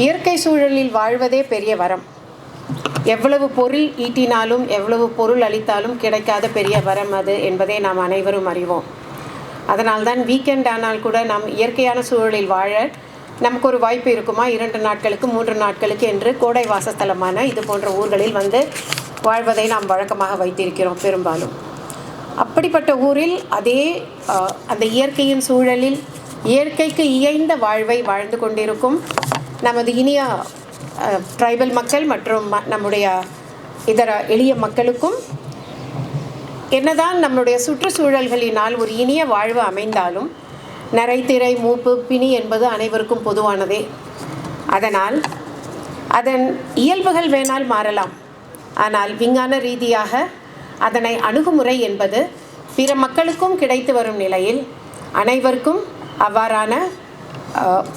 இயற்கை சூழலில் வாழ்வதே பெரிய வரம். எவ்வளவு பொருள் ஈட்டினாலும் எவ்வளவு பொருள் அளித்தாலும் கிடைக்காத பெரிய வரம் அது என்பதை நாம் அனைவரும் அறிவோம். அதனால்தான் வீக்கெண்ட் ஆனால் கூட நாம் இயற்கையான சூழலில் வாழ நமக்கு ஒரு வாய்ப்பு இருக்குமா, 2 நாட்களுக்கு 3 நாட்களுக்கு என்று கோடை வாசஸ்தலமான இது போன்ற ஊர்களில் வந்து வாழ்வதை நாம் வழக்கமாக வைத்திருக்கிறோம் பெரும்பாலும். அப்படிப்பட்ட ஊரில் அந்த இயற்கையின் சூழலில் இயற்கைக்கு இயைந்த வாழ்வை வாழ்ந்து கொண்டிருக்கும் நமது இனிய ட்ரைபல் மக்கள் மற்றும் நம்முடைய இதர எளிய மக்களுக்கும் என்னதான் நம்முடைய சுற்றுச்சூழல்களினால் ஒரு இனிய வாழ்வு அமைந்தாலும் நரைத்திரை, மூப்பு, பிணி என்பது அனைவருக்கும் பொதுவானதே. அதனால் அதன் இயல்புகள் வேணால் மாறலாம், ஆனால் விஞ்ஞான ரீதியாக அதனை அணுகுமுறை என்பது பிற மக்களுக்கும் கிடைத்து வரும் நிலையில் அனைவருக்கும் அவ்வாறான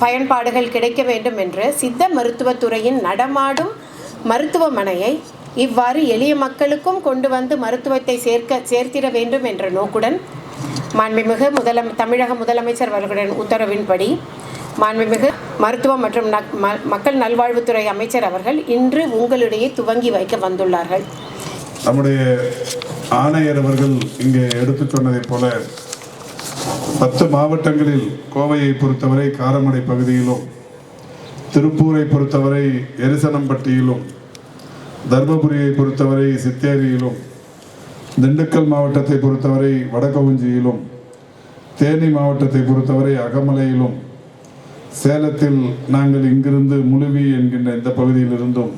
பயன்பாடுகள் கிடைக்க வேண்டும் என்று சித்த மருத்துவத்துறையின் நடமாடும் மருத்துவமனையை இவ்வாறு எளிய மக்களுக்கும் கொண்டு வந்து மருத்துவத்தை சேர்த்திட வேண்டும் என்ற நோக்குடன் மாண்புமிகு தமிழக முதலமைச்சர் அவர்களின் உத்தரவின்படி மாண்புமிகு மருத்துவ மற்றும் மக்கள் நல்வாழ்வுத்துறை அமைச்சர் அவர்கள் இன்று உங்களிடையே துவங்கி வைக்க வந்துள்ளார்கள். நம்முடைய ஆணையர் அவர்கள் இங்கே எடுத்து சொன்னதைப் போல 10 மாவட்டங்களில் கோவையை பொறுத்தவரை காரமடை பகுதியிலும், திருப்பூரை பொறுத்தவரை எரிசனம்பட்டியிலும், தர்மபுரியை பொறுத்தவரை சித்தேரியிலும், திண்டுக்கல் மாவட்டத்தை பொறுத்தவரை வடகவுஞ்சியிலும், தேனி மாவட்டத்தை பொறுத்தவரை அகமலையிலும், சேலத்தில் நாங்கள் இங்கிருந்து முழுவி என்கின்ற இந்த பகுதியிலிருந்தும்,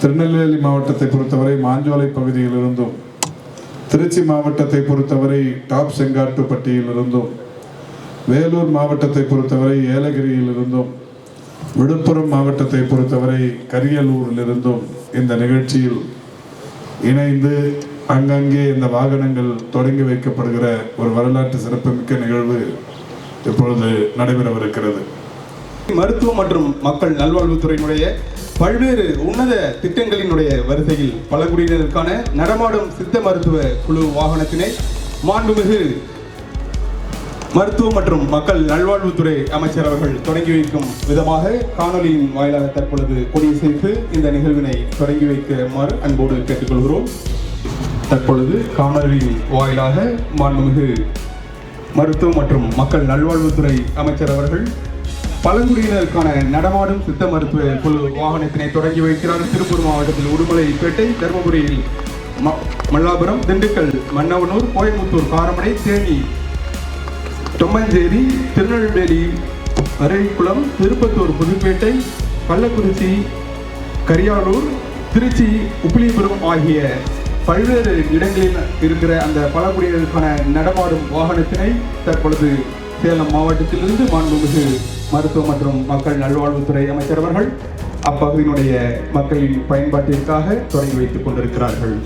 திருநெல்வேலி மாவட்டத்தை பொறுத்தவரை மாஞ்சோலை பகுதியிலிருந்தும், திருச்சி மாவட்டத்தை பொறுத்தவரை டாப் செங்காட்டுப்பட்டியிலிருந்தும், வேலூர் மாவட்டத்தை பொறுத்தவரை ஏலகிரியிலிருந்தும், விழுப்புரம் மாவட்டத்தை பொறுத்தவரை கரியலூரிலிருந்தும் இந்த நிகழ்ச்சியில் இணைந்து அங்கங்கே இந்த வாகனங்கள் தொடங்கி வைக்கப்படுகிற ஒரு வரலாற்று சிறப்புமிக்க நிகழ்வு இப்பொழுது நடைபெறவிருக்கிறது. மருத்துவம் மற்றும் மக்கள் நல்வாழ்வுத்துறையினுடைய பல்வேறு உன்னத திட்டங்களினுடைய வரிசையில் பழங்குடியினருக்கான நடமாடும் சித்த மருத்துவ குழு வாகனத்தினை மாண்புமிகு மருத்துவ மற்றும் மக்கள் நல்வாழ்வுத்துறை அமைச்சர் அவர்கள் தொடங்கி வைக்கும் விதமாக காணொலியின் வாயிலாக தற்பொழுது கொடியசைத்து இந்த நிகழ்வினை தொடங்கி வைக்குமாறு அன்போடு கேட்டுக்கொள்கிறோம். தற்பொழுது காணொலியின் வாயிலாக மாண்புமிகு மருத்துவ மற்றும் மக்கள் நல்வாழ்வுத்துறை அமைச்சர் அவர்கள் பழங்குடியினருக்கான நடமாடும் சித்த மருத்துவ குழு வாகனத்தினை தொடங்கி வைக்கிறார். திருப்பூர் மாவட்டத்தில் உடுமலைப்பேட்டை, தர்மபுரியில் மல்லாபுரம், திண்டுக்கல் மன்னவனூர், கோயம்புத்தூர் காரமடை, தேனி தொம்மஞ்சேரி, திருநெல்வேலி அரைக்குளம், திருப்பத்தூர் புதுப்பேட்டை, கள்ளக்குறிச்சி, கரியாலூர், திருச்சி, உப்பிலிபுரம் ஆகிய பல்வேறு இடங்களில் இருக்கிற அந்த பழங்குடியினருக்கான நடமாடும் வாகனத்தினை தற்பொழுது சேலம் மாவட்டத்திலிருந்து மாண்புமிகு மருத்துவ மற்றும் மக்கள் நல்வாழ்வுத்துறை அமைச்சர் அவர்கள் அப்பகுதியினுடைய மக்களின் பயன்பாட்டிற்காக தொடங்கி வைத்துக் கொண்டிருக்கிறார்கள்.